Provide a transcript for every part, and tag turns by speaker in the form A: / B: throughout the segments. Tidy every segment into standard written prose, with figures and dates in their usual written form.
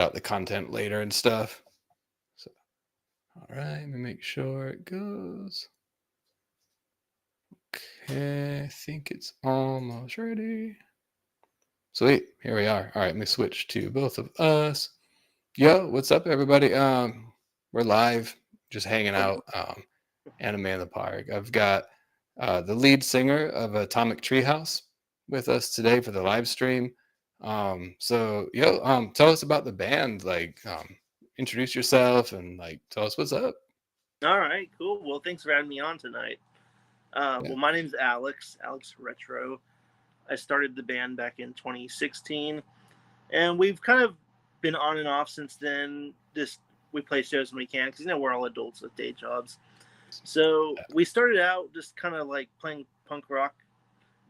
A: out the content later and stuff. So, all right, let me make sure it goes. Okay, I think it's almost ready. Sweet, here we are. All right, let me switch to both of us. Yo, what's up, everybody? We're live, just hanging out. Anime in the Park. I've got the lead singer of Atomic Treehouse with us today for the live stream. Tell us about the band. Introduce yourself and tell us what's up.
B: All right, cool. Well, thanks for having me on tonight.
A: Yeah,
B: My name's Alex Retro. I started the band back in 2016, and we've kind of been on and off since then. Just we play shows when we can because we're all adults with day jobs. So we started out just kind of like playing punk rock,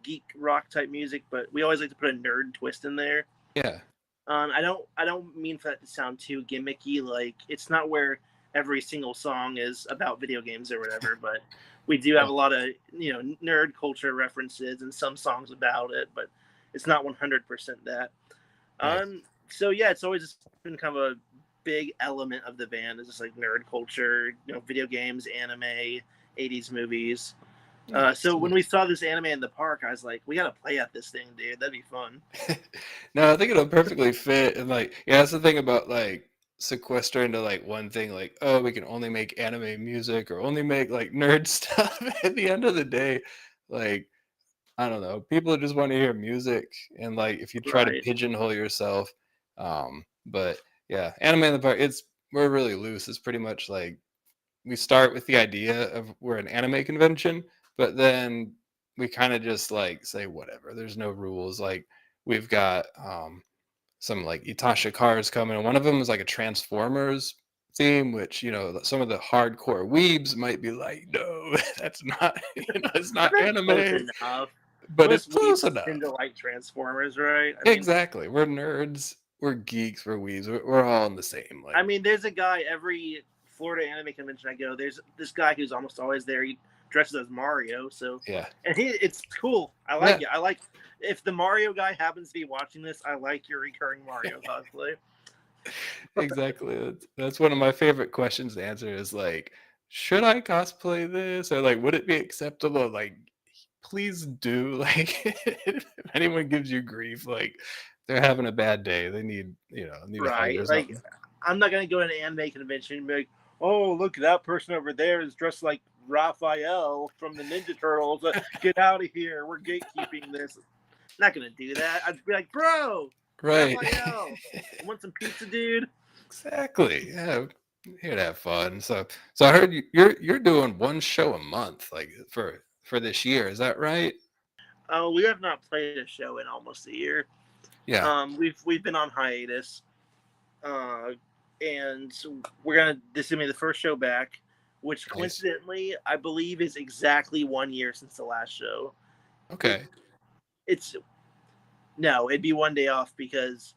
B: geek rock type music, but we always like to put a nerd twist in there.
A: yeah,
B: I don't mean for that to sound too gimmicky. Like it's not where every single song is about video games or whatever, but we do have
A: yeah.
B: a lot of nerd culture references and some songs about it, but it's not 100% that.
A: Nice,
B: So yeah, it's always just been kind of a big element of the band is just like nerd culture, video games, anime, 80s movies.
A: nice,
B: So when we
A: nice.
B: saw this anime in the park, I was like, we gotta play at this thing, dude. That'd be fun.
A: No, I think it'll perfectly fit. And yeah, that's the thing about sequester into one thing. Like, oh, we can only make anime music or only make nerd stuff. At the end of the day, like I don't know. People just want to hear music, and if you try to
B: Right.
A: pigeonhole yourself, but yeah, anime in the park. We're really loose. It's pretty much like we start with the idea of we're an anime convention, but then we kind of just say whatever. There's no rules. Like we've got some Itasha cars coming, and one of them is like a Transformers theme, which some of the hardcore weebs might be like, no, that's not, it's
B: But
A: not
B: that's close
A: anime,
B: enough.
A: but it's
B: Most
A: close
B: weebs tend
A: enough.
B: to like Transformers, right?
A: Exactly. We're nerds. We're geeks. We're weebs. We're all in the same.
B: There's a guy every Florida anime convention I go. There's this guy who's almost always there. He dresses as Mario, so
A: Yeah.
B: and it's cool. I like
A: Yeah.
B: it. I like if the Mario guy happens to be watching this. I like your recurring Mario cosplay.
A: Exactly. That's one of my favorite questions to answer is should I cosplay this? Or would it be acceptable? Please do. If anyone gives you grief, they're having a bad day. They need a hug
B: Right.
A: or
B: Like
A: something.
B: I'm not gonna go to an anime convention and be like, oh, look, that person over there is dressed like Raphael from the Ninja Turtles. Get out of here. We're gatekeeping this. Not gonna do that. I'd be like, bro,
A: Right.
B: Raphael, you want some pizza, dude?
A: Exactly. Yeah. Here to have fun. So I heard you're doing one show a month, for this year. Is that right?
B: Oh, we have not played a show in almost a year.
A: Yeah.
B: We've been on hiatus, uh, and we're gonna. This is gonna be the first show back, which
A: Nice.
B: coincidentally I believe is exactly 1 year since the last show. It
A: Okay.
B: it's no, it'd be one day off because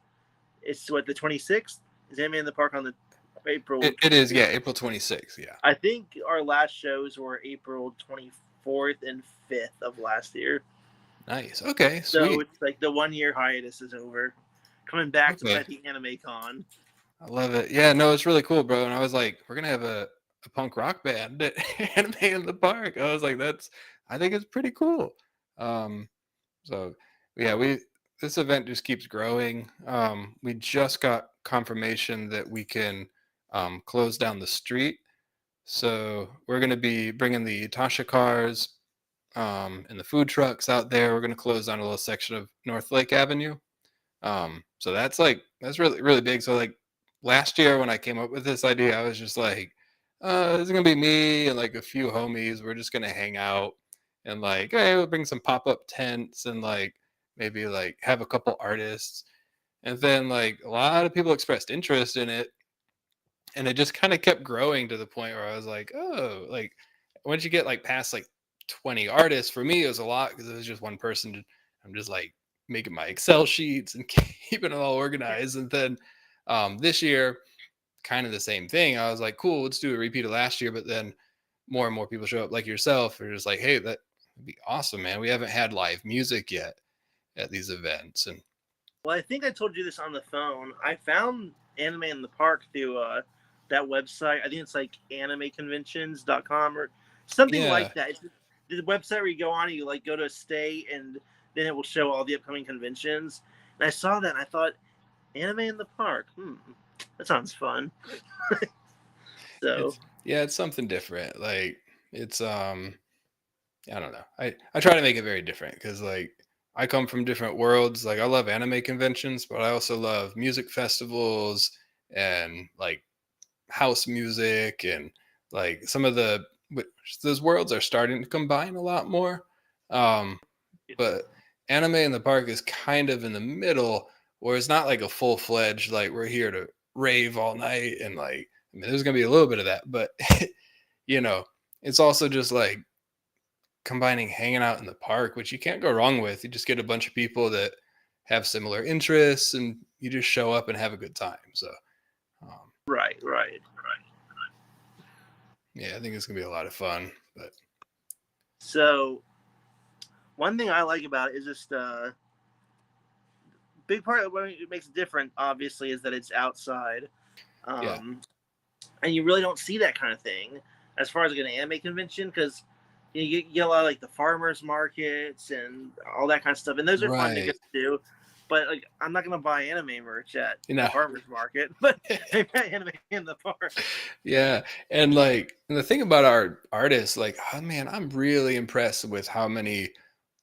B: it's what the 26th is Anime in the Park on the April
A: It is,
B: 26th.
A: yeah, April 26th. Yeah.
B: I think our last shows were April 24th and 5th of last year.
A: Nice. Okay,
B: So
A: sweet.
B: it's like the 1 year hiatus is over. Coming back to
A: Okay.
B: play the Anime Con.
A: I love it. Yeah, no, it's really cool, bro. And I was like, we're gonna have a punk rock band at Anime in the Park. I was like, I think it's pretty cool. Um, so yeah, we this event just keeps growing. We just got confirmation that we can close down the street. So we're gonna be bringing the Tasha cars and the food trucks out there. We're gonna close down a little section of North Lake Avenue. So that's really really big. So last year when I came up with this idea, I was just like, this is gonna be me and a few homies. We're just gonna hang out and hey, we'll bring some pop up tents and maybe have a couple artists. And then a lot of people expressed interest in it, and it just kind of kept growing to the point where I was like, oh, once you get past 20 artists, for me it was a lot because it was just one person. I'm just making my Excel sheets and keeping it all organized. And then this year, kind of the same thing. I was like, cool, let's do a repeat of last year. But then more and more people show up, like yourself, are just like, hey, that would be awesome, man. We haven't had live music yet at these events. And
B: Well, I think I told you this on the phone. I found Anime in the Park through that website. I think it's like animeconventions.com or something
A: Yeah,
B: like that. It's the website where you go on and you like go to stay, and then it will show all the upcoming conventions. And I saw that and I thought, Anime in the Park. That sounds fun. So
A: it's something different. Like it's I don't know. I try to make it very different because like I come from different worlds. Like I love anime conventions, but I also love music festivals and like house music and like some of the those worlds are starting to combine a lot more. Um, but anime in the park is kind of in the middle, where it's not like a full fledged like we're here to rave all night and like I mean there's gonna be a little bit of that, but you know it's also just like combining hanging out in the park, which you can't go wrong with. You just get a bunch of people that have similar interests, and you just show up and have a good time. So,
B: right, right.
A: yeah, I think it's gonna be a lot of fun. But
B: So one thing I like about it is just big part of what it makes it different, obviously, is that it's outside.
A: yeah,
B: Um, and you really don't see that kind of thing as far as like an anime convention because you get a lot of like the farmers markets and all that kind of stuff, and those are fun to go
A: right.
B: to. But like, I'm not gonna buy anime merch at
A: You
B: the
A: know,
B: farmers market, but maybe anime in the park.
A: yeah, and like and the thing about our artists, like, oh man, I'm really impressed with how many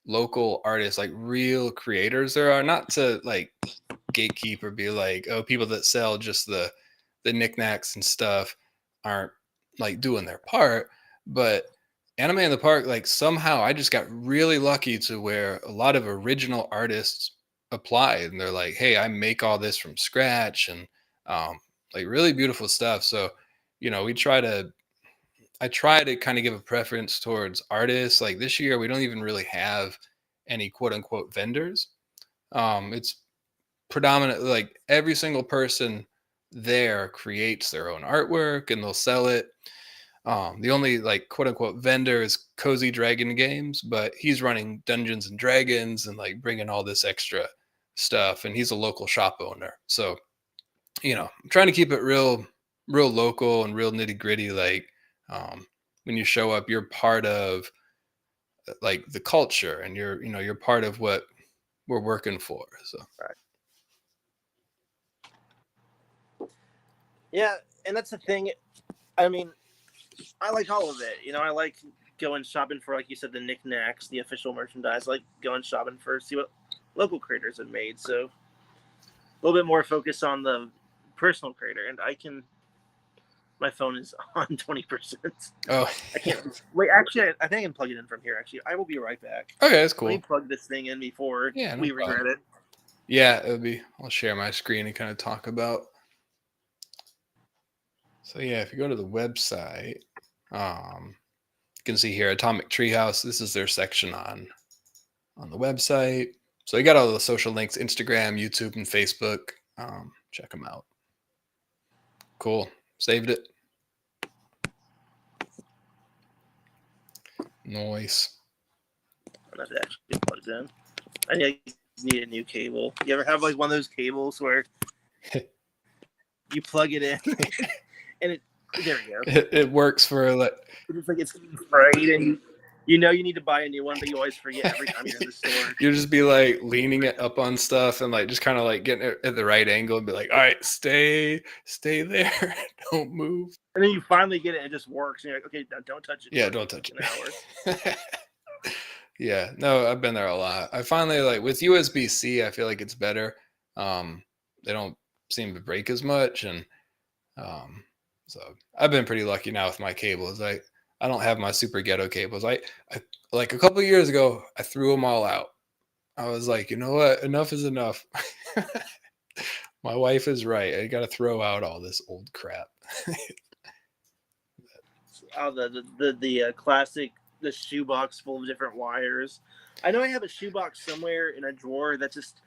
A: local artists, like real creators, there are. Not to like gatekeep or be like, oh, people that sell just the knickknacks and stuff aren't like doing their part. But Anime in the Park, like somehow I just got really lucky to where a lot of original artists applied and they're like, hey, I make all this from scratch and um like really beautiful stuff. So, we I try to kind of give a preference towards artists. Like this year we don't even really have any quote unquote vendors. It's predominantly like every single person there creates their own artwork and they'll sell it. The only like quote unquote vendor is Cozy Dragon Games, but he's running Dungeons and Dragons and like bringing all this extra stuff, and he's a local shop owner. So I'm trying to keep it real local and real nitty gritty. Like when you show up, you're part of like the culture, and you're part of what we're working for. So
B: Right. Yeah, and that's the thing. I mean, I like all of it. I like going shopping for, like you said, the knickknacks, the official merchandise. I like going shopping for see what local creators have made. So a little bit more focus on the personal creator, and I can. My phone is on 20%.
A: oh,
B: I can't wait. Actually, I think I can plug it in from here. Actually, I will be right back.
A: okay, that's
B: Let me
A: cool.
B: plug this thing in before
A: Yeah, no
B: we
A: problem.
B: regret it.
A: Yeah, it would be. I'll share my screen and kind of talk about. So yeah, if you go to the website, you can see here Atomic Treehouse. This is their section on the website. So you got all the social links: Instagram, YouTube, and Facebook. Check them out. Cool. Saved it. Nice.
B: I'm not actually plugged in. I need a new cable. You ever have like one of those cables where you plug it in and there we go.
A: It works for like
B: It's like it's afraid, and you need to buy a new one, but you always forget every time you're in the store.
A: you just be like leaning it up on stuff and like just kind of like getting it at the right angle and be like, all right, stay there, don't move.
B: And then you finally get it, and it just works. And you're like, okay, now don't touch it.
A: Yeah,
B: For
A: don't touch
B: an
A: it. Yeah, no, I've been there a lot. I finally like with USB-C, I feel like it's better. They don't seem to break as much, and um, so I've been pretty lucky now with my cables. I don't have my super ghetto cables. I like a couple of years ago, I threw them all out. I was like, you know what? Enough is enough. My wife is right. I got to throw out all this old crap.
B: Oh, the classic, the shoebox full of different wires. I know I have a shoebox somewhere in a drawer that's just.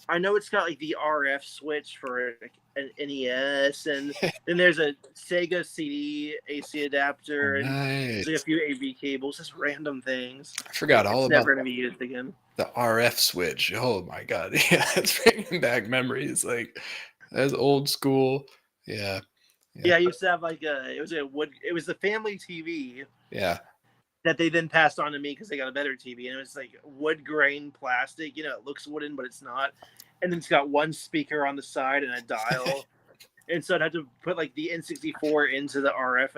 B: I know it's got like the RF switch for an NES, and then there's a Sega CD AC adapter, and
A: Nice.
B: there's like a few AV cables, just random things.
A: I forgot all
B: It's
A: about
B: never going to be used again.
A: the RF switch. Oh my god. Yeah, it's bringing back memories. Like That's old school. Yeah. Yeah.
B: Yeah, I used to have like it was the family TV
A: Yeah.
B: that they then passed on to me because they got a better TV, and it was like wood grain plastic. You know, it looks wooden, but it's not. And then it's got one speaker on the side and a dial. And so I'd have to put like the N64 into the RF.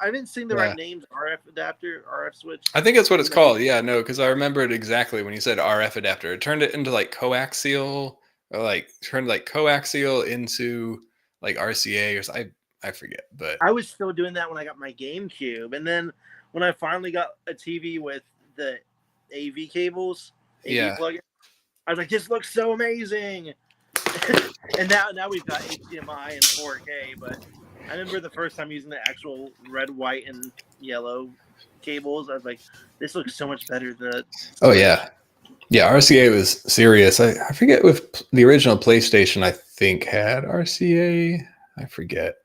B: I haven't seen the right
A: Yeah.
B: names. RF adapter, RF switch.
A: I think that's what it's
B: You know,
A: called. Yeah, no, because I remember it exactly when you said RF adapter. It turned it into like coaxial, or like turned like coaxial into like RCA or I forget, but
B: I was still doing that when I got my GameCube, and then when I finally got a TV with the AV cables, AV
A: yeah,
B: plug-in, I was like, "This looks so amazing!" And now we've got HDMI and 4K. But I remember the first time using the actual red, white, and yellow cables. I was like, "This looks so much better than the
A: oh
B: switch."
A: yeah, yeah. RCA was serious. I forget if the original PlayStation I think had RCA. I forget.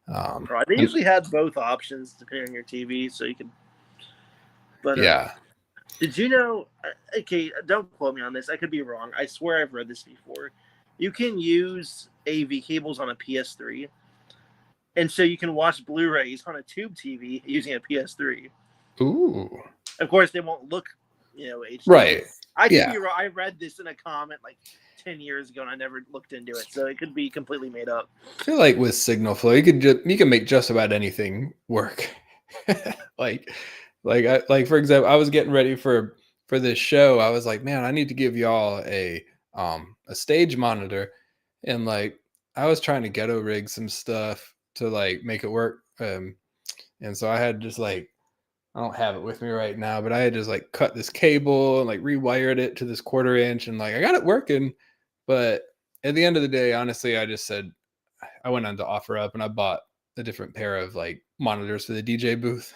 B: Right? They
A: And
B: usually had both options depending on your TV, so you could. But
A: yeah.
B: did you know? Okay, don't quote me on this. I could be wrong. I swear I've read this before. You can use AV cables on a PS3, and so you can watch Blu-rays on a tube TV using a PS3.
A: Ooh.
B: Of course, they won't look, HD.
A: Right.
B: I could
A: Yeah.
B: be wrong. I read this in a comment like 10 years ago, and I never looked into it, so it could be completely made up.
A: I feel like with signal flow, you can make just about anything work. like like for example, I was getting ready for this show. I was like, man, I need to give y'all a stage monitor, and like I was trying to ghetto rig some stuff to like make it work. And so I had just like I don't have it with me right now, but I had just like cut this cable and like rewired it to this 1/4 inch, and like I got it working. But at the end of the day, honestly, I just said I went on to OfferUp and I bought a different pair of like monitors for the DJ booth.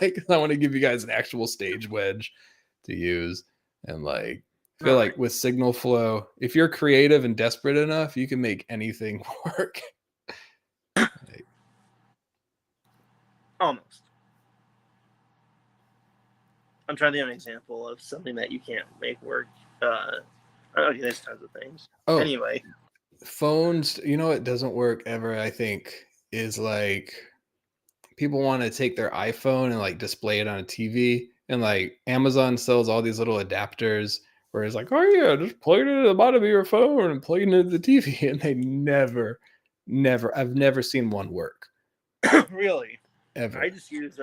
A: Like I want to give you guys an actual stage wedge to use. And like I feel
B: All right,
A: like with signal flow, if you're creative and desperate enough, you can make anything work. Like,
B: almost. I'm trying to give an example of something that you can't make work. Okay, there's tons of things.
A: oh,
B: Anyway,
A: phones, you know what doesn't work ever, I think, is like people want to take their iPhone and like display it on a TV, and like Amazon sells all these little adapters where it's like, oh yeah, just plug it into the bottom of your phone and plug it into the TV, and they I've never seen one work
B: really, I
A: ever.
B: just use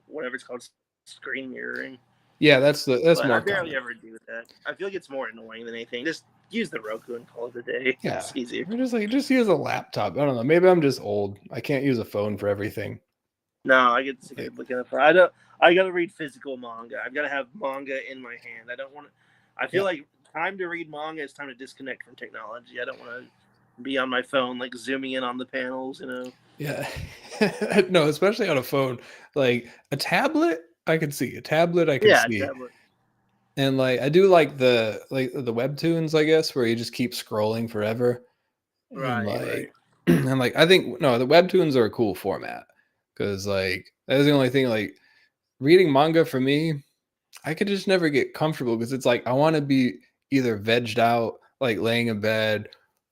B: whatever it's called, screen mirroring.
A: Yeah, that's
B: But I
A: more
B: barely
A: common.
B: ever do that. I feel like it's more annoying than anything. Just use the Roku and call it a day.
A: Yeah,
B: It's easier.
A: or just use a laptop. I don't know. Maybe I'm just old. I can't use a phone for everything.
B: No, I get sick
A: Like,
B: of looking at. I don't. I gotta read physical manga. I've got to have manga in my hand. I don't want to. I feel
A: yeah,
B: like time to read manga is time to disconnect from technology. I don't want to be on my phone like zooming in on the panels.
A: yeah. No, especially on a phone. Like a tablet, I could see. A tablet, I could
B: Yeah,
A: see.
B: tablet.
A: And like I do like the webtoons, I guess, where you just keep scrolling forever. And
B: Right, right.
A: like and like I think no, the webtoons are a cool format because like that's the only thing. Like reading manga for me, I could just never get comfortable because it's like I want to be either vegged out, like laying in bed,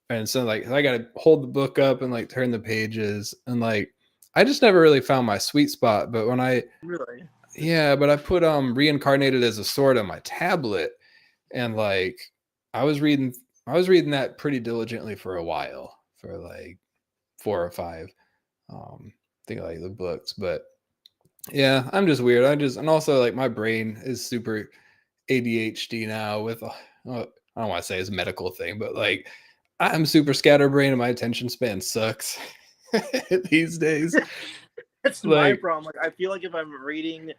A: and so like I got to hold the book up and like turn the pages, and like I just never really found my sweet spot. But when I
B: Really.
A: yeah, but I put Reincarnated as a Sword on my tablet, and like I was reading I was reading that pretty diligently for a while, for like 4 or 5 think like the books. But yeah, I'm just weird. And also like my brain is super ADHD now with I don't want to say it's a medical thing, but like I'm super scatterbrained and my attention span sucks these days.
B: That's my
A: Like
B: problem. Like, I feel like if I'm reading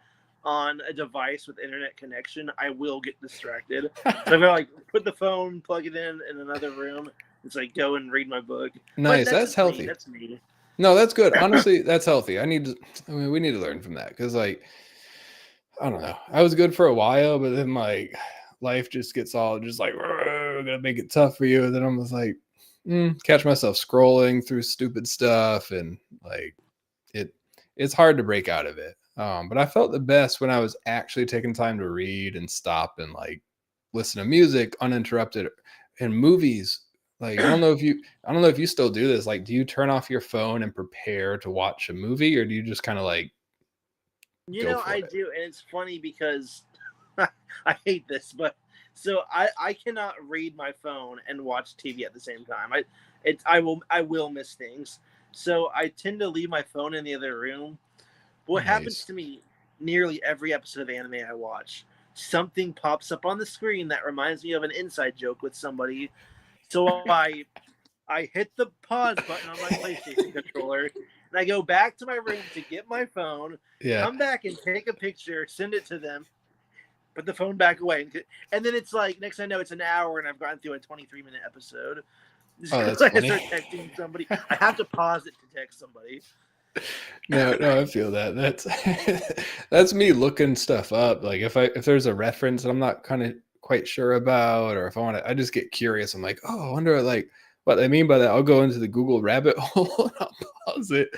B: on a device with internet connection, I will get distracted. So if I like put the phone, plug it in another room, it's like go and read my book. But
A: nice,
B: that's
A: that's
B: just me.
A: healthy.
B: That's me.
A: No, that's good. Honestly, that's healthy. I mean, we need to learn from that because, like, I don't know. I was good for a while, but then, like, life just gets all just like, gonna make it tough for you. And then I'm just like, catch myself scrolling through stupid stuff. And, like, it, it's hard to break out of it. But I felt the best when I was actually taking time to read and stop and, like, listen to music uninterrupted and movies. like I don't know if you still do this. Like, do you turn off your phone and prepare to watch a movie, or do you just kind of like go for
B: I
A: it?
B: do, and it's funny because I hate this, but so I cannot read my phone and watch TV at the same time. I will miss things. So I tend to leave my phone in the other room. What happens
A: Nice.
B: to me nearly every episode of anime I watch? Something pops up on the screen that reminds me of an inside joke with somebody. So I hit the pause button on my PlayStation controller, and I go back to my room to get my phone,
A: Yeah.
B: come back and take a picture, send it to them, put the phone back away, and then it's like next thing I know, it's an hour, and I've gotten through a 23-minute episode. Just
A: Oh,
B: because
A: that's
B: I
A: funny.
B: start texting somebody, I have to pause it to text somebody.
A: No, I feel that. That's that's me looking stuff up. Like if there's a reference that I'm not kind of quite sure about, or if I just get curious. I'm like, oh, I wonder like what they mean by that. I'll go into the Google rabbit hole and I'll pause it,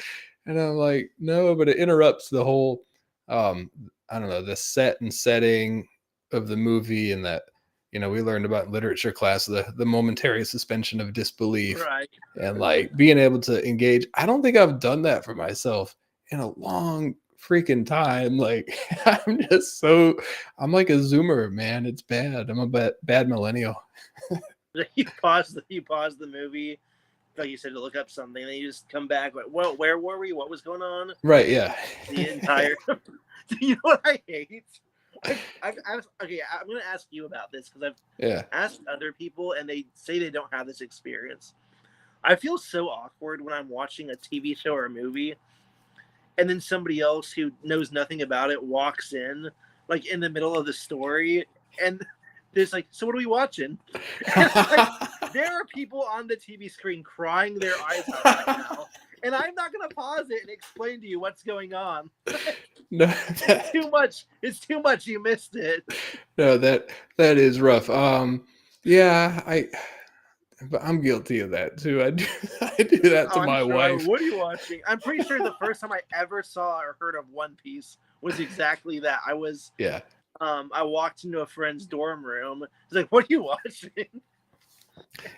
A: and I'm like, no, but it interrupts the whole, um, I don't know, the set and setting of the movie, and that we learned about in literature class the momentary suspension of disbelief
B: Right.
A: and like being able to engage. I don't think I've done that for myself in a long freaking time. Like I'm like a zoomer, man. It's bad. I'm a bad millennial.
B: You pause the movie, like you said, to look up something, and then you just come back like, well, where were we? What was going on?
A: Right, yeah.
B: The entire. You know what I hate? Okay, I'm gonna ask you about this because I've
A: Yeah.
B: asked other people and they say they don't have this experience. I feel so awkward when I'm watching a TV show or a movie, and then somebody else who knows nothing about it walks in, like in the middle of the story, and there's like, so what are we watching? And it's like, there are people on the TV screen crying their eyes out right now, and I'm not gonna pause it and explain to you what's going on.
A: No,
B: It's too much. It's too much. You missed it.
A: no, that is rough. Yeah, but I'm guilty of that too. I do that to
B: Oh, I'm
A: my
B: sure.
A: wife.
B: What are you watching? I'm pretty sure the first time I ever saw or heard of One Piece was exactly that.
A: Yeah.
B: I walked into a friend's dorm room. He's like, "What are you watching?"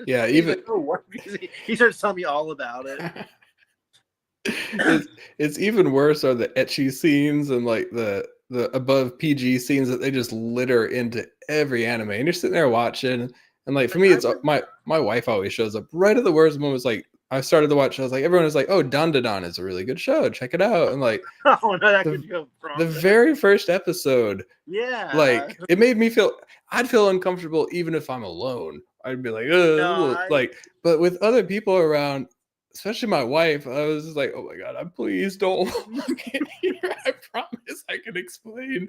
A: Yeah,
B: He's
A: even
B: like, "Oh, One Piece." He starts telling me all about it.
A: it's even worse are the etchy scenes and like the above PG scenes that they just litter into every anime. And you're sitting there watching, and like for
B: Like
A: me,
B: I
A: it's
B: was,
A: my wife always shows up right at the worst moments. Like I started to watch, I was like, everyone was like, "Oh, Don is a really good show. Check it out." And like
B: oh no, that
A: the
B: could go
A: the
B: wrong then.
A: very first episode,
B: Yeah.
A: like it made me I'd feel uncomfortable even if I'm alone. I'd be like,
B: No,
A: like, but with other people around, especially my wife, I was just like, oh my God, I please don't look in here. I promise I can explain.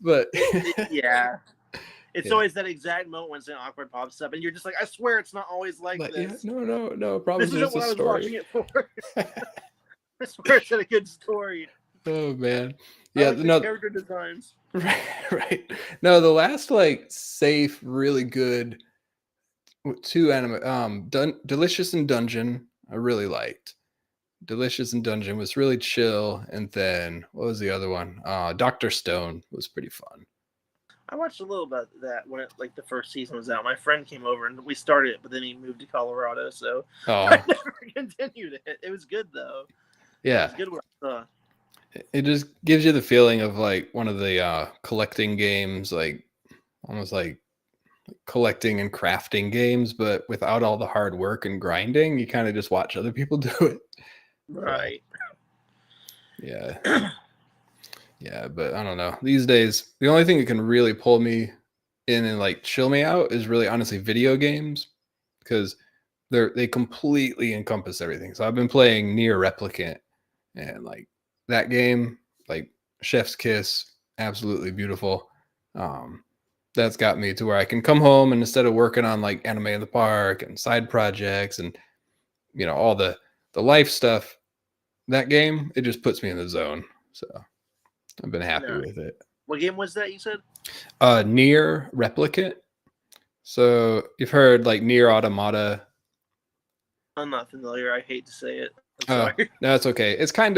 A: But
B: yeah. It's
A: yeah,
B: always that exact moment when something awkward pops up, and you're just like, "I swear it's not always like
A: like, yeah,
B: this.
A: no, I promise
B: This isn't
A: it's a
B: what I was
A: story.
B: watching it for." I swear it's a good story.
A: Oh man.
B: I
A: Yeah,
B: like the
A: no,
B: character designs.
A: right, right. No, the last like safe, really good two anime, Delicious and Dungeon, I really liked. Delicious and Dungeon was really chill, and then what was the other one? Doctor Stone was pretty fun.
B: I watched a little bit of that when the first season was out. My friend came over and we started it, but then he moved to Colorado, so I
A: Oh
B: never continued it. It was good though. It
A: yeah,
B: was good what I saw.
A: it just gives you the feeling of like one of the collecting games, like almost like collecting and crafting games, but without all the hard work and grinding. You kind of just watch other people do it. So
B: Right.
A: yeah, yeah, but I don't know. These days, the only thing that can really pull me in and like chill me out is really honestly video games, because they completely encompass everything. So I've been playing Near Replicant, and like that game, like Chef's Kiss, absolutely beautiful. Um, that's got me to where I can come home, and instead of working on like Anime in the Park and side projects and all the life stuff, that game, it just puts me in the zone. So I've been happy
B: No.
A: with it.
B: What game was that you said?
A: Near Replicant. So you've heard like Near Automata.
B: I'm not familiar. I hate to say it. I'm
A: Oh,
B: sorry.
A: no, it's okay. It's kind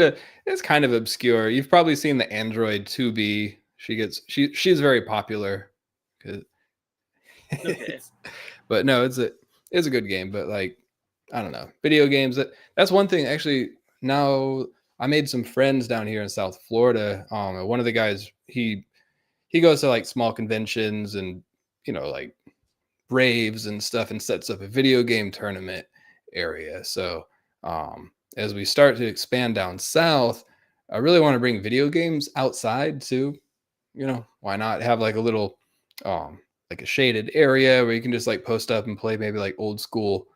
A: of obscure. You've probably seen the Android 2B. She's very popular. 'Cause
B: Okay.
A: but no, it's a good game, but like I don't know, video games. That's one thing. Actually, now I made some friends down here in South Florida. One of the guys he goes to like small conventions and like raves and stuff and sets up a video game tournament area. So as we start to expand down south, I really want to bring video games outside too. Why not have like a little like a shaded area where you can just like post up and play maybe like old school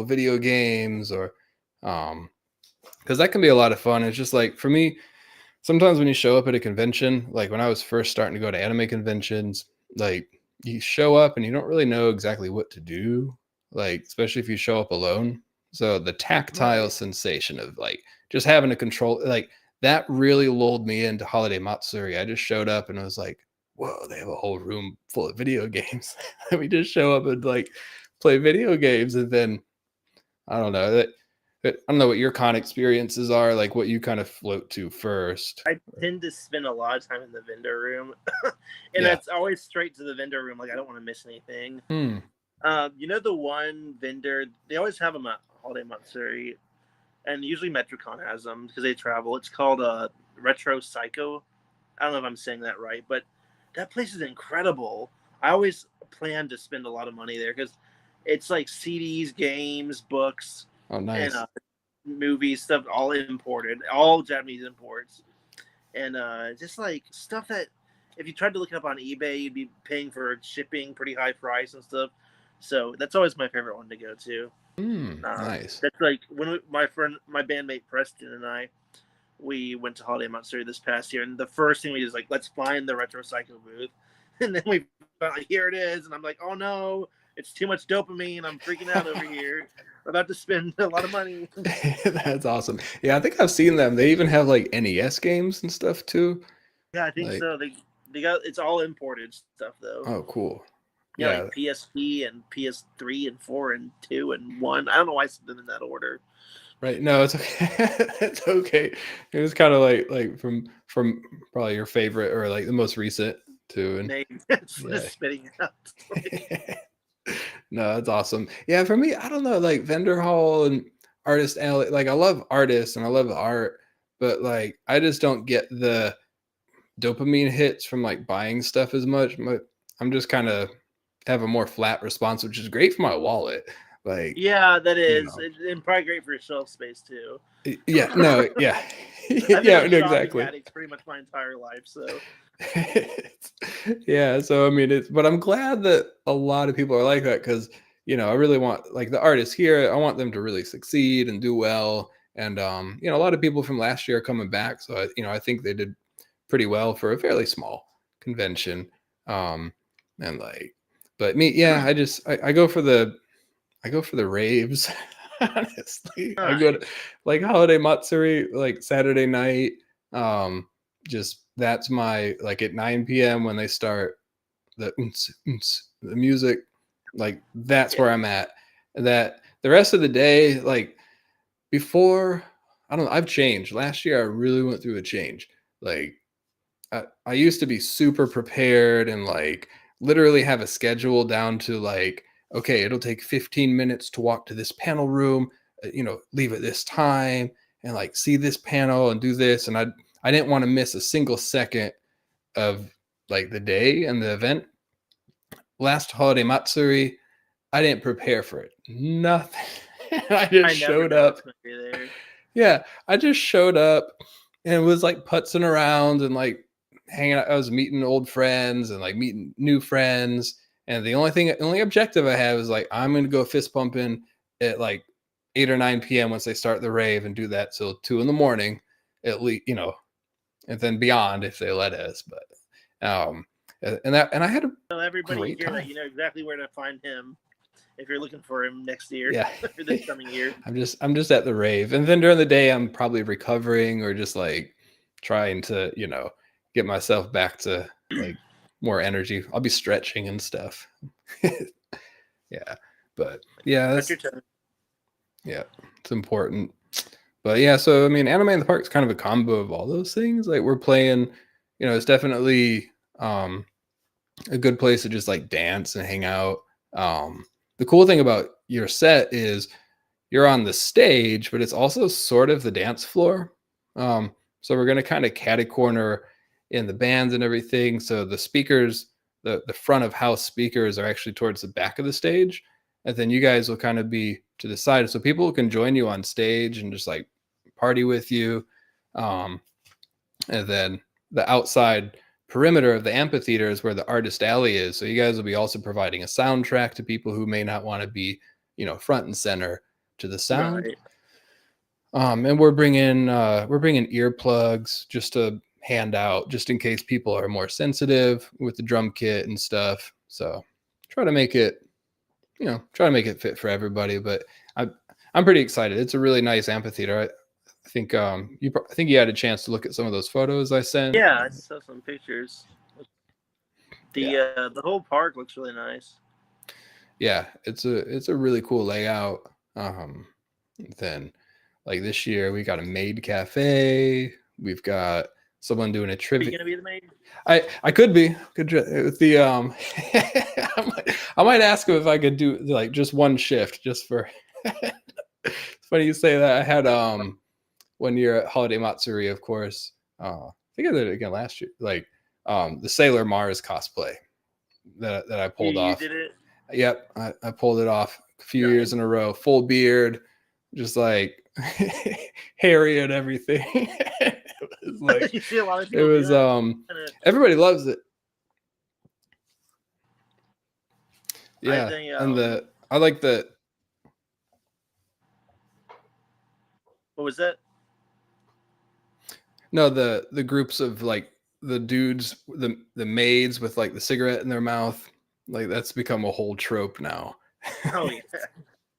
A: video games or because that can be a lot of fun. It's just like for me, sometimes when you show up at a convention, like when I was first starting to go to anime conventions, like you show up and you don't really know exactly what to do, like especially if you show up alone. So the tactile sensation of like just having to control, like that really lulled me into Holiday Matsuri. I just showed up and I was like, whoa, they have a whole room full of video games. And we just show up and like play video games. And then I don't know that. I don't know what your con experiences are, like what you kind of float to first.
B: I tend to spend a lot of time in the vendor room, and
A: Yeah.
B: that's always straight to the vendor room. Like I don't want to miss anything. The one vendor, they always have them at Holiday Matsuri, and usually Metricon has them because they travel. It's called Retro Psycho. I don't know if I'm saying that right, but that place is incredible. I always plan to spend a lot of money there because it's like CDs, games, books.
A: Oh, nice.
B: And movies, stuff, all imported, all Japanese imports. And just like stuff that if you tried to look it up on eBay, you'd be paying for shipping pretty high price and stuff. So that's always my favorite one to go to.
A: Nice.
B: That's like when my bandmate Preston and I, we went to Holiday Matsuri this past year, and the first thing we did is like, let's find the Retro Psycho booth. And then we found, like, here it is, and I'm like, oh no, it's too much dopamine. I'm freaking out over here. I'm about to spend a lot of money.
A: That's awesome. Yeah, I think I've seen them. They even have like NES games and stuff too.
B: Yeah, I think so. They got it's all imported stuff though.
A: Oh, cool.
B: Yeah, like PSP and PS3 and 4 and 2 and 1. I don't know why I said them in that order.
A: Right. No, it's okay. It's okay. It was kind of like from probably your favorite or like the most recent too. And
B: just spitting out.
A: No, that's awesome. Yeah, for me, I don't know, like vendor hall and artist alley. Like I love artists and I love art, but like I just don't get the dopamine hits from like buying stuff as much. I'm just kind of have a more flat response, which is great for my wallet. Like
B: yeah, that is, and probably great for your shelf space too.
A: Yeah, no, yeah,
B: yeah, no,
A: exactly.
B: It's pretty much my entire life, so.
A: Yeah, so I mean, but I'm glad that a lot of people are like that because I really want like the artists here. I want them to really succeed and do well, and a lot of people from last year are coming back, so I think they did pretty well for a fairly small convention, and like, but me, yeah, I go for the raves. Honestly, I go to like Holiday Matsuri like Saturday night. Just that's my like at 9 p.m. when they start the music, like that's where I'm at. That the rest of the day, like before, I don't know, I've changed. Last year I really went through a change. Like I used to be super prepared and like literally have a schedule down to like, okay, it'll take 15 minutes to walk to this panel room, leave at this time and like see this panel and do this. And I didn't want to miss a single second of like the day and the event. Last Holiday Matsuri, I didn't prepare for it. Nothing. I just showed up. Yeah, I just showed up and was like putzing around and like hanging out. I was meeting old friends and like meeting new friends. And the only objective I have is like, I'm going to go fist pumping at like 8 or 9 p.m. once they start the rave and do that till 2 a.m. at least, and then beyond if they let us. But, and I had a
B: tell everybody
A: great
B: here
A: time.
B: that you know exactly where to find him if you're looking for him next year.
A: Yeah.
B: For this coming year.
A: I'm just at the rave. And then during the day, I'm probably recovering or just like trying to, get myself back to like more energy. I'll be stretching and stuff. Yeah. But yeah, yeah, it's important. But yeah, so I mean, Anime in the Park is kind of a combo of all those things. Like we're playing, it's definitely a good place to just like dance and hang out. the cool thing about your set is you're on the stage, but it's also sort of the dance floor. So we're going to kind of catty corner in the bands and everything. So the speakers, the front of house speakers are actually towards the back of the stage. And then you guys will kind of be to the side. So people can join you on stage and just like party with you. Um, and then the outside perimeter of the amphitheater is where the artist alley is. So you guys will be also providing a soundtrack to people who may not want to be, front and center to the sound.
B: Right.
A: And we're bringing earplugs just to hand out, just in case people are more sensitive with the drum kit and stuff. So try to make it, fit for everybody. But I'm pretty excited. It's a really nice amphitheater. I think I think you had a chance to look at some of those photos I sent.
B: Yeah, I saw some pictures.
A: Yeah.
B: The whole park looks really nice.
A: Yeah, it's a really cool layout. Then like this year we got a maid cafe. We've got someone doing a
B: Are you
A: trivia.
B: gonna be the maid?
A: I could be with the I might ask him if I could do like just one shift just for. It's funny you say that. I had 1 year at Holiday Matsuri, of course. I think I did it again last year. Like the Sailor Mars cosplay that I pulled
B: You
A: off.
B: did it.
A: Yep, I pulled it off a few years in a row. Full beard, just like hairy and everything. It was like
B: You see a lot of
A: it
B: people
A: was
B: do that.
A: everybody loves it.
B: I
A: Yeah,
B: think,
A: and I like the
B: what was that?
A: no the groups of like the dudes, the maids with like the cigarette in their mouth. Like that's become a whole trope now.
B: Oh yeah.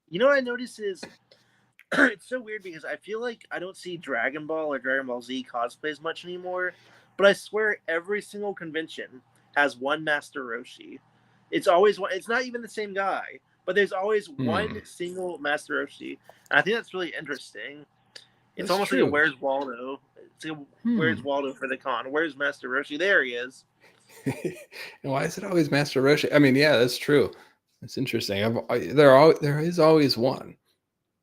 B: You know what I noticed is it's so weird because I feel like I don't see Dragon Ball or Dragon Ball Z cosplays much anymore, but I swear every single convention has one Master Roshi. It's always one. It's not even the same guy, but there's always one single Master Roshi. And I think that's really interesting. It's
A: That's
B: almost
A: true.
B: like a Where's Waldo? It's like Where's Waldo for the con? Where's Master Roshi? There he is.
A: And why is it always Master Roshi? I mean, yeah, that's true. It's interesting. There is always one,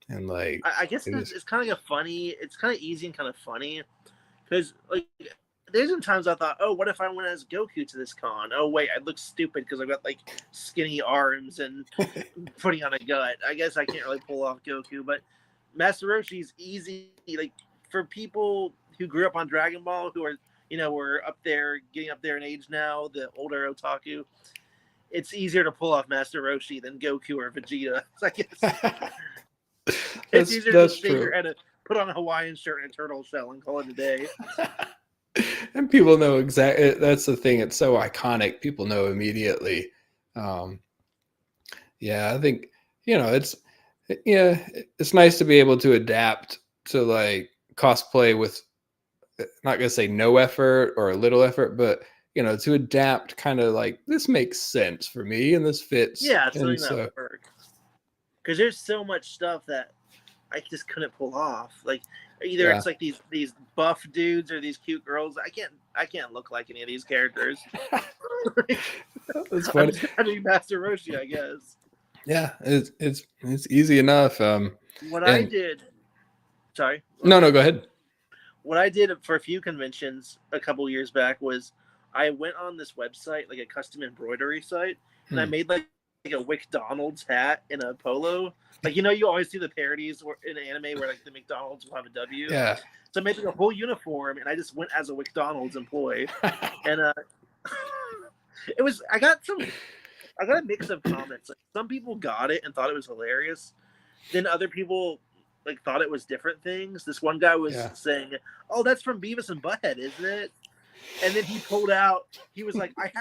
A: and like
B: I guess it's kind of like a funny. It's kind of easy and kind of funny because like there's some times I thought, oh, what if I went as Goku to this con? Oh wait, I'd look stupid because I've got like skinny arms and putting on a gut. I guess I can't really pull off Goku, but Master Roshi's easy. Like for people who grew up on Dragon Ball, who are we're up there, getting up there in age now, the older otaku. It's easier to pull off Master Roshi than Goku or Vegeta. I guess it's easier to shave your head, put on a Hawaiian shirt and a turtle shell, and call it a day.
A: And people know exactly. That's the thing. It's so iconic. People know immediately. Yeah, I think it's nice to be able to adapt to like cosplay with not gonna say no effort or a little effort, but to adapt kind of like this makes sense for me and this fits.
B: Yeah, it's something that works. Because there's so much stuff that I just couldn't pull off. Like either it's like these buff dudes or these cute girls. I can't look like any of these characters.
A: That's funny.
B: I mean, Master Roshi, I guess.
A: Yeah, it's easy enough.
B: I did. Sorry.
A: No, go ahead.
B: What I did for a few conventions a couple years back was I went on this website, like a custom embroidery site, and I made like a McDonald's hat in a polo. Like you always see the parodies in anime where like the McDonald's will have a W.
A: Yeah.
B: So I made like a whole uniform, and I just went as a McDonald's employee, and it was I got a mix of comments. Like, some people got it and thought it was hilarious. Then other people like thought it was different things. This one guy was saying, "Oh, that's from Beavis and Butthead, isn't it?" And then he pulled out. He was like, "I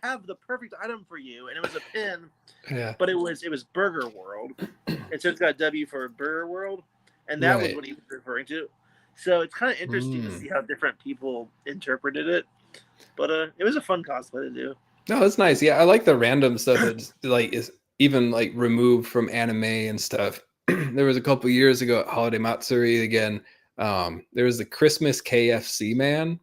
B: have the perfect item for you," and it was a pin.
A: Yeah.
B: But it was Burger World, and so it's got a W for Burger World, and that was what he was referring to. So it's kind of interesting to see how different people interpreted it. But it was a fun cosplay to do.
A: No, it's nice. Yeah, I like the random stuff that like is even like removed from anime and stuff. There was a couple years ago at Holiday Matsuri again. There was the Christmas KFC man.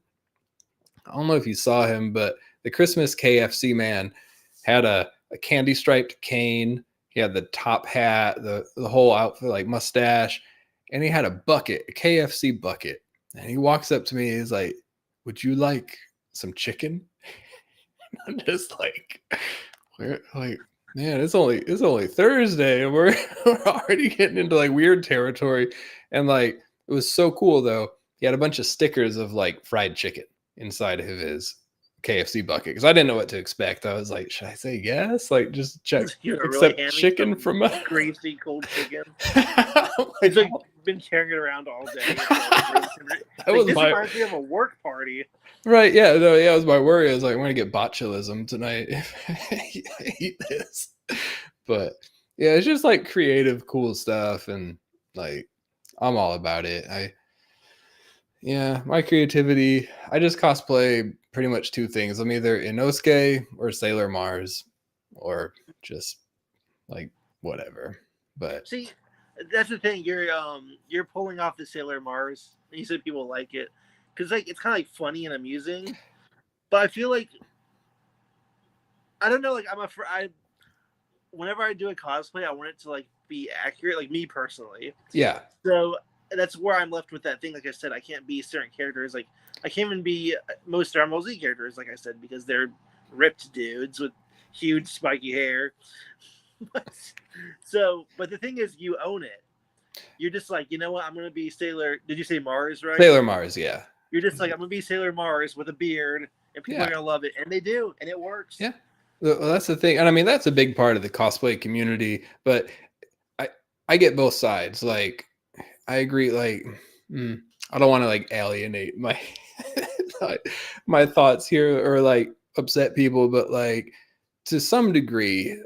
A: I don't know if you saw him, but the Christmas KFC man had a candy striped cane. He had the top hat, the whole outfit, like mustache, and he had a bucket, a KFC bucket. And he walks up to me, he's like, "Would you like some chicken?" I'm just like, where, like, man, it's only Thursday, and we're already getting into like weird territory. And like, it was so cool though. He had a bunch of stickers of like fried chicken inside of his KFC bucket because I didn't know what to expect. I was like, should I say yes? Like, just check
B: You're really
A: accept
B: hammy
A: chicken
B: some
A: from us.
B: greasy cold chicken.
A: Like,
B: It's like been carrying it around all day.
A: was
B: this
A: my
B: reminds me of a work party.
A: right. Yeah, no, yeah, it was my worry. I was like, I'm gonna get botulism tonight if I eat this. But yeah, it's just like creative, cool stuff, and like I'm all about it. Yeah, my creativity. I just cosplay pretty much two things. I'm either Inosuke or Sailor Mars, or just like whatever. But
B: See, that's the thing. You're pulling off the Sailor Mars, and you said people like it because like it's kind of like funny and amusing. But I feel like I don't know. Like I'm afraid. Whenever I do a cosplay, I want it to like be accurate. Like me personally.
A: yeah,
B: So that's where I'm left with that thing. Like I said, I can't be certain characters. Like I can't even be most Dragon Ball Z characters. Like I said, because they're ripped dudes with huge spiky hair. But the thing is, you own it. You're just like, you know what? I'm gonna be Sailor. Did you say Mars? Right.
A: Sailor Mars. Yeah,
B: You're just like, I'm gonna be Sailor Mars with a beard, and people are gonna love it, and they do, and it works.
A: yeah. Well, that's the thing, and I mean that's a big part of the cosplay community. But I I get both sides. Like I agree. Like I don't want to like alienate my my thoughts here or like upset people, but like to some degree,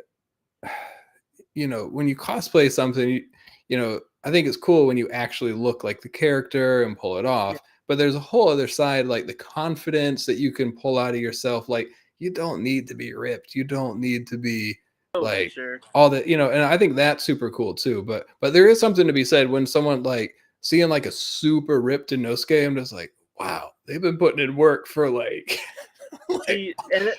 A: when you cosplay something, I think it's cool when you actually look like the character and pull it
B: Yeah.
A: off. But there's a whole other side, like the confidence that you can pull out of yourself. Like you don't need to be ripped. You don't need to be
B: Oh, for
A: like
B: sure.
A: all that, and I think that's super cool too. But there is something to be said when someone like seeing like a super ripped Inosuke, I'm just like, wow, they've been putting in work for like,
B: See, and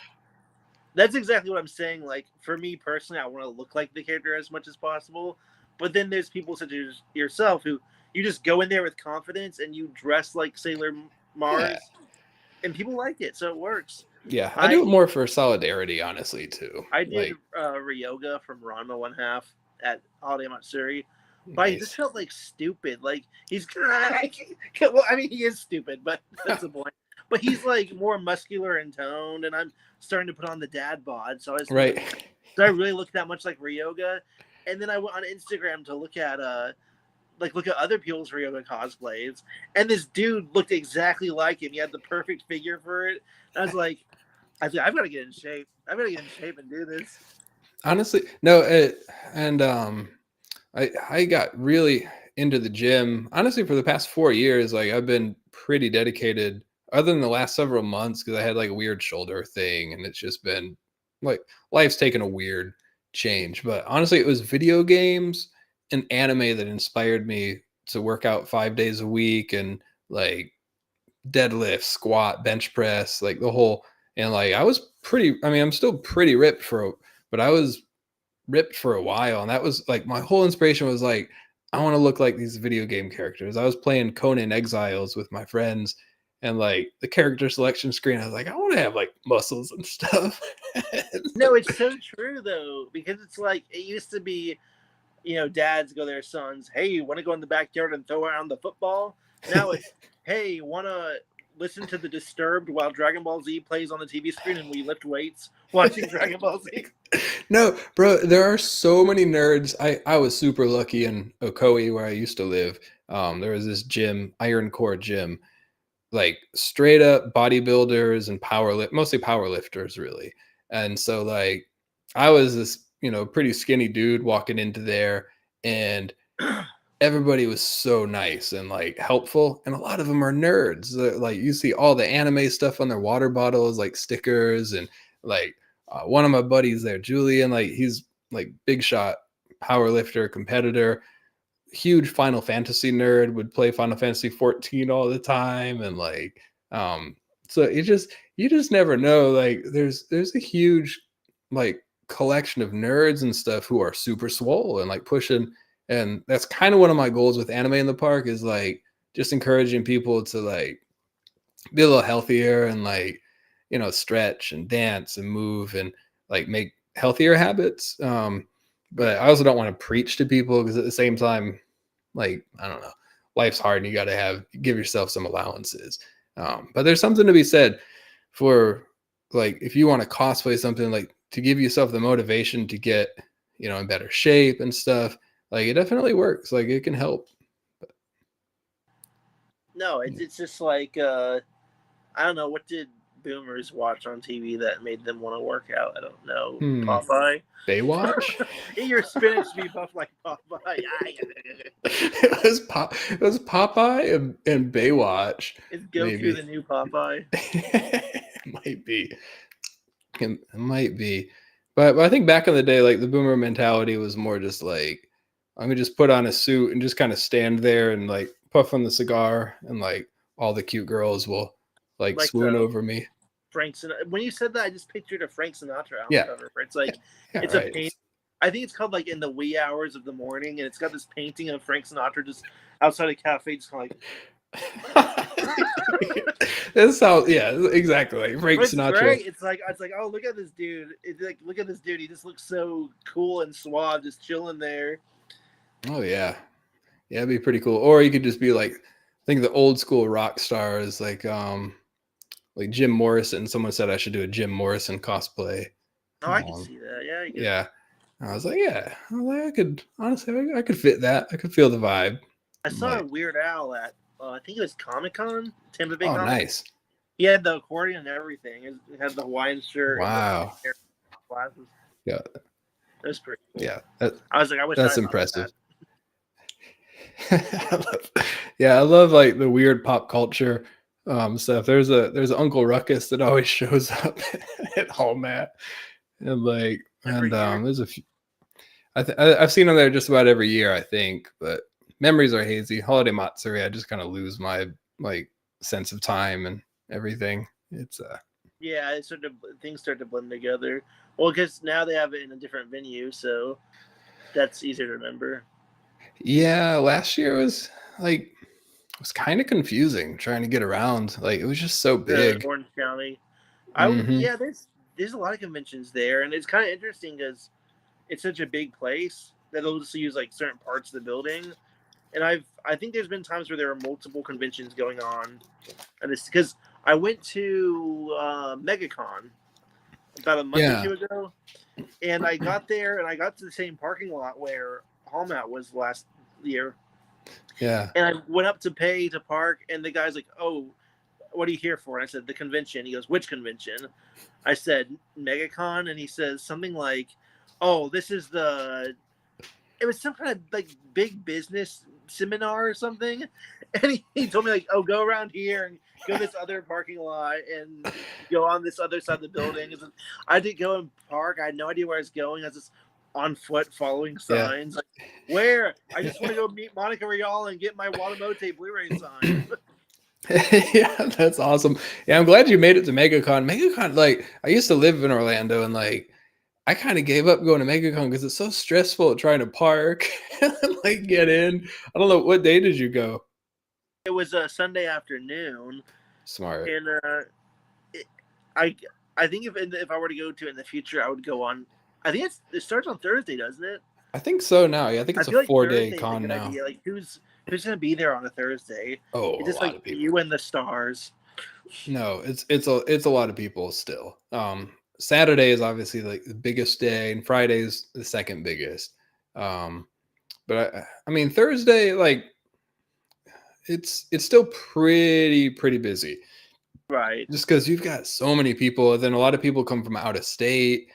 B: that's exactly what I'm saying. Like for me personally, I want to look like the character as much as possible. But then there's people such as yourself who you just go in there with confidence and you dress like Sailor Mars,
A: yeah,
B: and people like it, so it works.
A: yeah. I do it more for solidarity, honestly, too.
B: I did
A: Like,
B: Ryoga from Ranma One Half at Holiday Matsuri, but he just
A: nice.
B: felt like stupid. Like he's well, I mean he is stupid, but that's the point. But he's like more muscular and toned, and I'm starting to put on the dad bod, so
A: Right.
B: I really look that much like Ryoga? And then I went on Instagram to look at other people's Ryoga cosplays, and this dude looked exactly like him. He had the perfect figure for it. And I said, I've got to get in shape. I've got to get in shape and do this.
A: Honestly, no, and I got really into the gym. Honestly, for the past 4 years, like I've been pretty dedicated, other than the last several months, because I had like a weird shoulder thing, and it's just been like life's taken a weird change. But honestly, it was video games and anime that inspired me to work out 5 days a week and like deadlift, squat, bench press, like the whole. And like I was pretty. I mean, I'm still pretty ripped but I was ripped for a while, and that was like my whole inspiration was like I want to look like these video game characters. I was playing Conan Exiles with my friends, and like the character selection screen, I was like, I want to have like muscles and stuff.
B: No, it's so true though, because it's like it used to be, dads go to their sons, hey, you want to go in the backyard and throw around the football? Now it's, hey, you want to listen to the Disturbed while Dragon Ball Z plays on the TV screen and we lift weights watching Dragon Ball Z?
A: No, bro, there are so many nerds. I was super lucky in Ocoee where I used to live. There was this gym, Iron Core gym, like straight up bodybuilders and mostly power lifters, really. And so like I was this, pretty skinny dude walking into there, and everybody was so nice and like helpful, and a lot of them are nerds. Like you see all the anime stuff on their water bottles, like stickers, and like one of my buddies there, Julian, like he's like big shot power lifter competitor, huge Final Fantasy nerd, would play Final Fantasy 14 all the time, and like so you just never know. Like there's a huge like collection of nerds and stuff who are super swole and like pushing. And that's kind of one of my goals with anime in the park is like just encouraging people to like be a little healthier and like, stretch and dance and move and like make healthier habits. But I also don't want to preach to people because at the same time, like, I don't know, life's hard and you got to give yourself some allowances. But there's something to be said for like, if you want to cosplay something, like to give yourself the motivation to get, in better shape and stuff. Like it definitely works. Like it can help.
B: No, it's just like I don't know, what did boomers watch on TV that made them want to work out? I don't know. Popeye.
A: Baywatch.
B: Eat your spinach to be buff like Popeye.
A: It was Popeye and Baywatch.
B: Is Goku the new Popeye?
A: It might be. It might be. But I think back in the day, like the boomer mentality was more just like, I'm gonna just put on a suit and just kind of stand there and like puff on the cigar, and like all the cute girls will like swoon over me.
B: Frank Sinatra. When you said that, I just pictured a Frank Sinatra album cover. It's like it's right. A paint. I think it's called like In the Wee Hours of the Morning, and it's got this painting of Frank Sinatra just outside a cafe, just kind of like.
A: That's how, exactly. Like Frank Sinatra.
B: Great. It's like oh, look at this dude. It's like, look at this dude. He just looks so cool and suave, just chilling there.
A: Oh yeah, it'd be pretty cool. Or you could just be like, I think the old school rock stars like Jim Morrison. Someone said I should do a Jim Morrison cosplay.
B: Oh, I can see that. Yeah.
A: Yeah. I was like, I could honestly, I could fit that. I could feel the vibe.
B: I saw a Weird Al at I think it was Comic-Con, Tampa Bay.
A: Oh,
B: Comic.
A: Nice.
B: He had the accordion and everything. It had the Hawaiian shirt.
A: Wow.
B: And the glasses.
A: Yeah.
B: That was pretty cool.
A: Yeah.
B: I was like, I wish
A: that's impressive. I love like the weird pop culture stuff. There's an Uncle Ruckus that always shows up at Hallmat, and like, there's a few. I've seen them there just about every year, I think, but memories are hazy. Holiday Matsuri, I just kind of lose my like sense of time and everything. It's
B: things start to blend together. Well, because now they have it in a different venue, so that's easier to remember. Yeah,
A: last year was kind of confusing trying to get around. Like it was just so big.
B: Orange County. There's a lot of conventions there, and it's kind of interesting because it's such a big place that they'll just use like certain parts of the building. And I think there's been times where there are multiple conventions going on, and it's because I went to MegaCon about a month or two ago, and I got there and I got to the same parking lot where Hallmat was last year.
A: Yeah.
B: And I went up to pay to park, and the guy's like, "Oh, what are you here for?" And I said, "The convention." He goes, "Which convention?" I said, "MegaCon," and he says something like, "Oh, this is it was some kind of like big business seminar or something." And he told me like, "Oh, go around here and go to this other parking lot and go on this other side of the building." I did go and park. I had no idea where I was going. I was just on foot following signs. Like, where? I just want to go meet Monica Rial and get my Watamote Blu-ray sign.
A: Yeah, that's awesome. Yeah, I'm glad you made it to MegaCon. MegaCon, like, I used to live in Orlando, and like, I kind of gave up going to MegaCon because it's so stressful trying to park and like get in. I don't know, what day did you go?
B: It was a Sunday afternoon.
A: Smart.
B: And I think if I were to go to it in the future, I would go on. I think it starts on Thursday, doesn't it?
A: I think so now. Yeah, I think it's a 4-day con now.
B: Idea. Like who's gonna be there on a Thursday?
A: Oh,
B: it's just like you and the stars.
A: No, it's a lot of people still. Saturday is obviously like the biggest day, and Friday's the second biggest. But I mean Thursday, like it's still pretty busy,
B: right?
A: Just because you've got so many people, and then a lot of people come from out of state.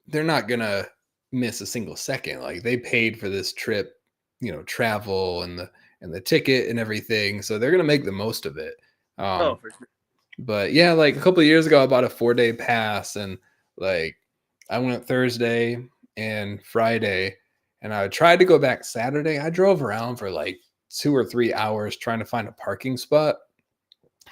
A: They're not gonna miss a single second. Like they paid for this trip, travel and the ticket and everything, so they're gonna make the most of it.
B: For sure.
A: But yeah, like a couple of years ago, I bought a 4-day pass, and like I went Thursday and Friday, and I tried to go back Saturday. I drove around for like 2 or 3 hours trying to find a parking spot,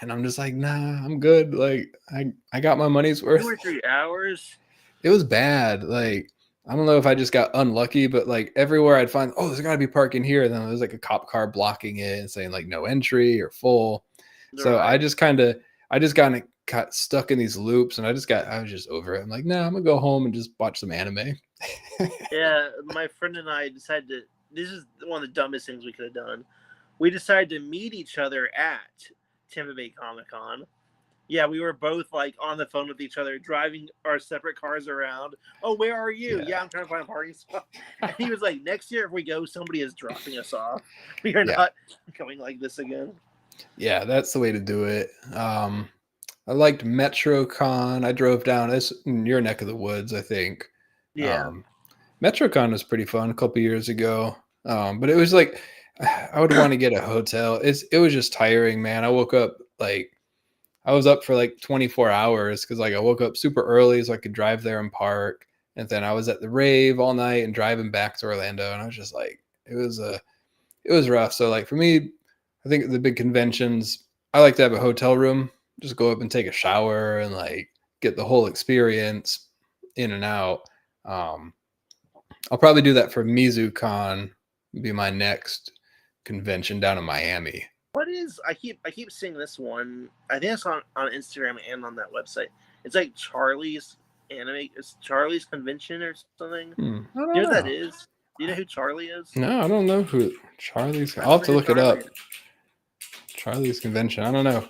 A: and I'm just like, nah, I'm good. Like I got my money's worth.
B: 2 or 3 hours.
A: It was bad. Like, I don't know if I just got unlucky, but like everywhere I'd find, oh, there's got to be parking here. And then there's like a cop car blocking it and saying like no entry or full. So I
B: Right.
A: just kind of, I just kind of got stuck in these loops, and I was just over it. I'm like, no, I'm gonna go home and just watch some anime.
B: Yeah, my friend and I decided to. This is one of the dumbest things we could have done. We decided to meet each other at Tampa Bay Comic Con. Yeah, we were both like on the phone with each other, driving our separate cars around. Oh, where are you?
A: Yeah.
B: Yeah, I'm trying to find a parking spot. And he was like, next year if we go, somebody is dropping us off. We are
A: Yeah.
B: not going like this again.
A: Yeah, that's the way to do it. I liked MetroCon. I drove down. It's in your neck of the woods, I think.
B: Yeah.
A: Um, MetroCon was pretty fun a couple years ago. But it was like I would want to get a hotel. It was just tiring, man. I woke up like I was up for like 24 hours because like I woke up super early so I could drive there and park. And then I was at the rave all night and driving back to Orlando. And I was just like, it was rough. So like for me, I think the big conventions, I like to have a hotel room, just go up and take a shower and like get the whole experience in and out. Um, I'll probably do that for MizuCon, be my next convention down in Miami.
B: What is I keep seeing this one. I think it's on Instagram and on that website. It's like Charlie's anime. It's Charlie's convention or something.
A: I
B: Do you
A: don't
B: know who that
A: know.
B: is? Do you know who Charlie is?
A: No, I don't know who Charlie's.
B: I
A: I'll
B: don't
A: have
B: know
A: to
B: who
A: look it
B: Charlie
A: up.
B: is.
A: Charlie's convention. I don't know.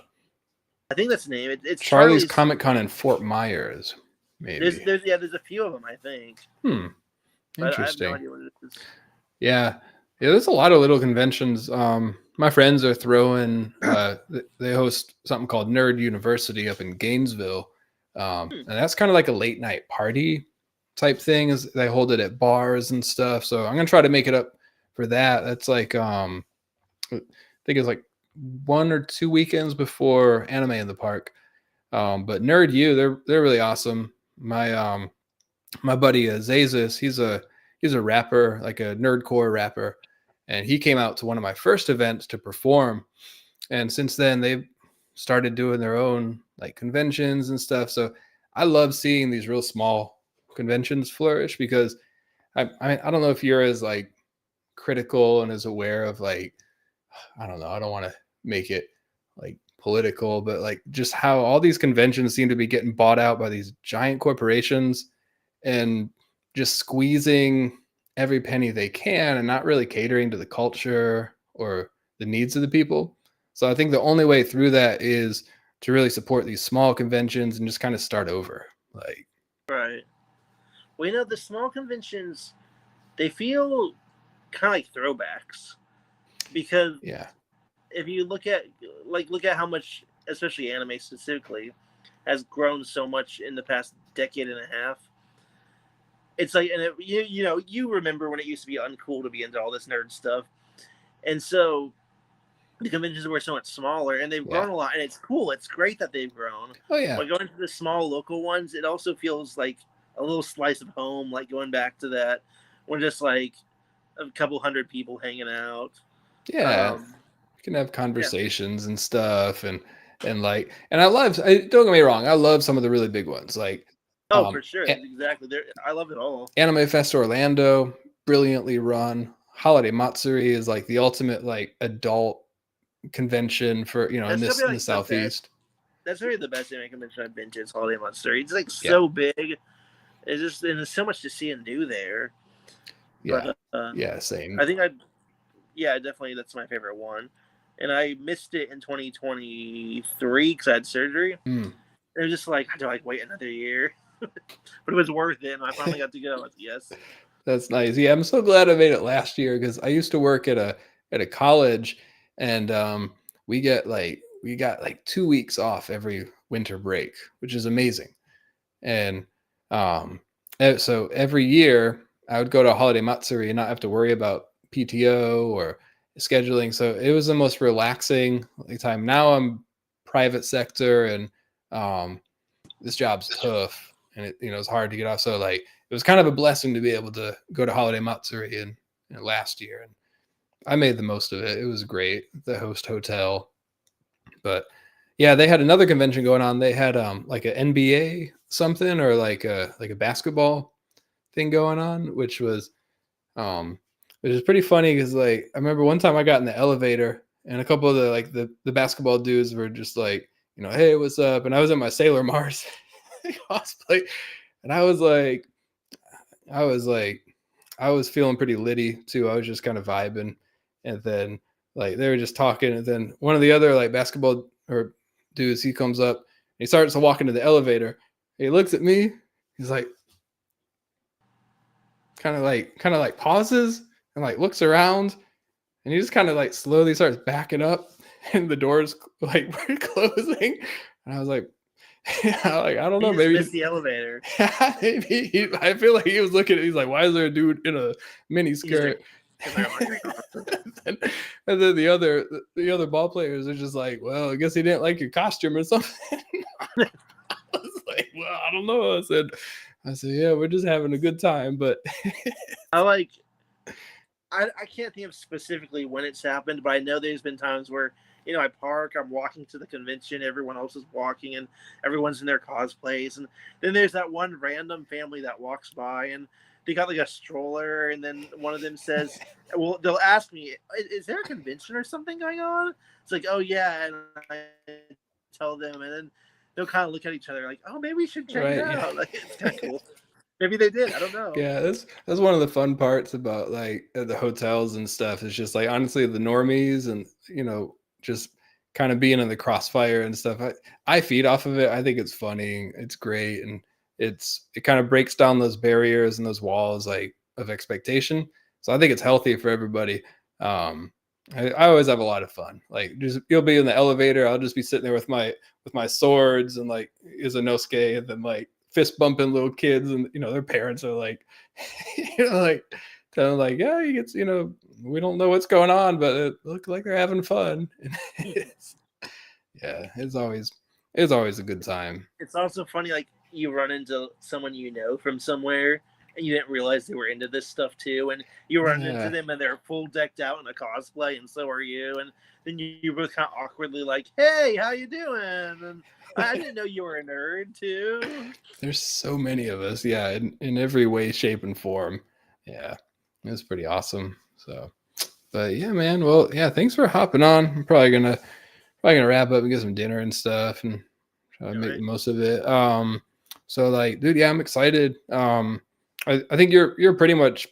B: I think that's the name. It's
A: Charlie's
B: Charlie's.
A: Comic Con in Fort Myers, maybe.
B: There's a few of them I think,
A: Hmm.
B: but I have no
A: Interesting.
B: idea what it is.
A: Yeah. Yeah, there's a lot of little conventions. My friends are throwing they host something called Nerd University up in Gainesville.
B: Hmm.
A: And that's kind of like a late night party type thing. Is they hold it at bars and stuff. So I'm gonna try to make it up for that. That's like I think it's like 1 or 2 weekends before Anime in the Park. But Nerd U, they're really awesome. My buddy Zazis, he's a rapper, like a nerdcore rapper, and he came out to one of my first events to perform. And since then, they've started doing their own like conventions and stuff. So I love seeing these real small conventions flourish because I don't know if you're as like critical and as aware of like I don't know, I don't want to make it like political, but like just how all these conventions seem to be getting bought out by these giant corporations and just squeezing every penny they can and not really catering to the culture or the needs of the people. So I think the only way through that is to really support these small conventions and just kind of start over. Like,
B: Right. Well, the small conventions, they feel kind of like throwbacks because
A: yeah,
B: if you look at how much, especially anime specifically, has grown so much in the past decade and a half. It's like, and you remember when it used to be uncool to be into all this nerd stuff, and so the conventions were so much smaller, and they've
A: yeah.
B: grown a lot, and it's cool. It's great that they've grown.
A: Oh yeah,
B: But going to the small local ones, it also feels like a little slice of home. Like going back to that, when just like a couple hundred people hanging out.
A: yeah.
B: Um,
A: You can have
B: yeah.
A: conversations and stuff and like and don't get me wrong, I love some of the really big ones like
B: Oh, for
A: um
B: sure. Exactly. There, I love it all.
A: Anime Fest Orlando, brilliantly run. Holiday Matsuri is like the ultimate like adult convention for in
B: That's
A: this
B: probably
A: in the
B: like the best.
A: southeast.
B: That's probably the best anime convention I've been to. Is Holiday Monster. It's like
A: Yeah,
B: so big. It's just and there's so much to see and do there.
A: yeah,
B: But
A: yeah. Same.
B: I think yeah, definitely that's my favorite one. And I missed it in 2023 because I had surgery.
A: Mm,
B: It was just like, I had to like wait another year, but it was worth it. And I finally got to go. I was, yes.
A: that's nice. Yeah, I'm so glad I made it last year because I used to work at a college, and we got like 2 weeks off every winter break, which is amazing. And so every year I would go to a holiday matsuri and not have to worry about PTO or scheduling. So it was the most relaxing time. Now I'm private sector and um, this job's tough and it's hard to get off. So like it was kind of a blessing to be able to go to holiday matsuri and last year and I made the most of it. It was great. The host hotel, but yeah, they had another convention going on. They had like a NBA something or like a basketball thing going on, um which is pretty funny because like I remember one time I got in the elevator and a couple of the basketball dudes were just like, hey, what's up? And I was in my Sailor Mars cosplay, and I was like, I was feeling pretty litty too. I was just kind of vibing, and then like they were just talking, and then one of the other like basketball or dudes, he comes up, and he starts to walk into the elevator. He looks at me. He's like, kind of like pauses and like looks around, and he just kind of like slowly starts backing up, and the doors like were closing. And I was like, like I don't
B: He
A: know,
B: just
A: maybe
B: missed the elevator.
A: maybe I feel like he was looking at. He's like, why is there a dude in a mini
B: He's
A: skirt?
B: like, "Oh my God."
A: and, and then the other ball players are just like, well, I guess he didn't like your costume or something. I was like, well, I don't know. I said, yeah, we're just having a good time, but
B: I like. I can't think of specifically when it's happened, but I know there's been times where I park, I'm walking to the convention, everyone else is walking, and everyone's in their cosplays, and then there's that one random family that walks by, and they got like a stroller, and then one of them says, "Well, they'll ask me, is there a convention or something going on?" It's like, "Oh yeah," and I tell them, and then they'll kind of look at each other like, "Oh, maybe we should check it
A: right, yeah.
B: out." Like it's kind of cool. Maybe they did. I don't know.
A: Yeah, that's one of the fun parts about like the hotels and stuff. It's just like honestly the normies and just kind of being in the crossfire and stuff. I feed off of it. I think it's funny. It's great, and it kind of breaks down those barriers and those walls like of expectation. So I think it's healthy for everybody. Um, I always have a lot of fun. Like just you'll be in the elevator. I'll just be sitting there with my swords and like Izanosuke and then like fist bumping little kids and their parents are like like kind of like yeah he gets we don't know what's going on but it looks like they're having fun. Yeah, it's always a good time.
B: It's also funny, like you run into someone from somewhere, and you didn't realize they were into this stuff too, and you run into
A: Yeah,
B: them, and they're full decked out in a cosplay, and so are you, and then you both kind of awkwardly like, "Hey, how you doing?" And I didn't know you were a nerd too.
A: there's so many of us, yeah, in every way shape and form. Yeah, it's pretty awesome. So but yeah, man, well, yeah, thanks for hopping on. I'm probably gonna wrap up and get some dinner and stuff and try to
B: All
A: make the
B: right.
A: most of it. So like, dude, yeah, I'm excited. I think you're pretty much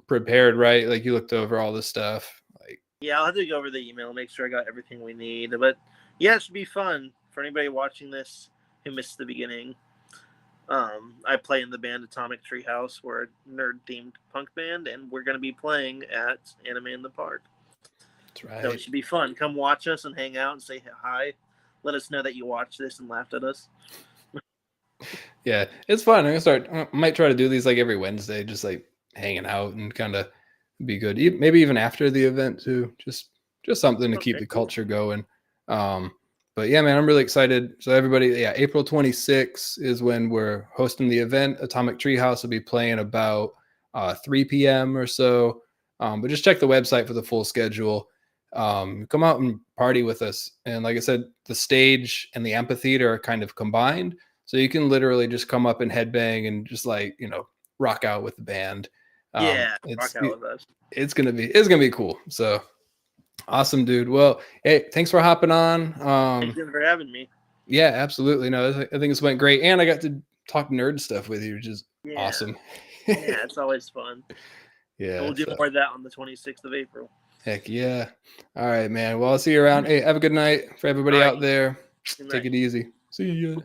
A: prepared, right? Like you looked over all this stuff. Like,
B: Yeah, I'll have to go over the email, make sure I got everything we need. But yeah, it should be fun for anybody watching this who missed the beginning. I play in the band Atomic Treehouse. We're a nerd-themed punk band, and we're going to be playing at Anime in the Park.
A: that's
B: So
A: right.
B: it should be fun. Come watch us and hang out and say hi. Let us know that you watched this and laughed at us.
A: Yeah, it's fun. I might try to do these like every Wednesday, just like hanging out and kind of be good. Maybe even after the event too. Just something to keep
B: Okay,
A: the
B: cool.
A: culture going. Um, but yeah, man, I'm really excited. So everybody, yeah, April 26th is when we're hosting the event. Atomic Treehouse will be playing about 3 p.m. or so. But just check the website for the full schedule. Come out and party with us. And like I said, the stage and the amphitheater are kind of combined. So you can literally just come up and headbang and just like, rock out with the band.
B: Yeah, rock
A: It's
B: out with us.
A: it's gonna be cool. So awesome, dude. Well, hey, thanks for hopping on.
B: Thanks again for having me.
A: Yeah, absolutely. No, I think this went great, and I got to talk nerd stuff with you, which is
B: Yeah,
A: awesome.
B: yeah, it's always fun. And
A: Yeah.
B: we'll do
A: So
B: more of that on the 26th of April.
A: heck yeah. All right, man. Well, I'll see you around. Hey, have a good night for
B: All
A: everybody
B: right,
A: out there.
B: good
A: Take
B: night.
A: it easy. See ya.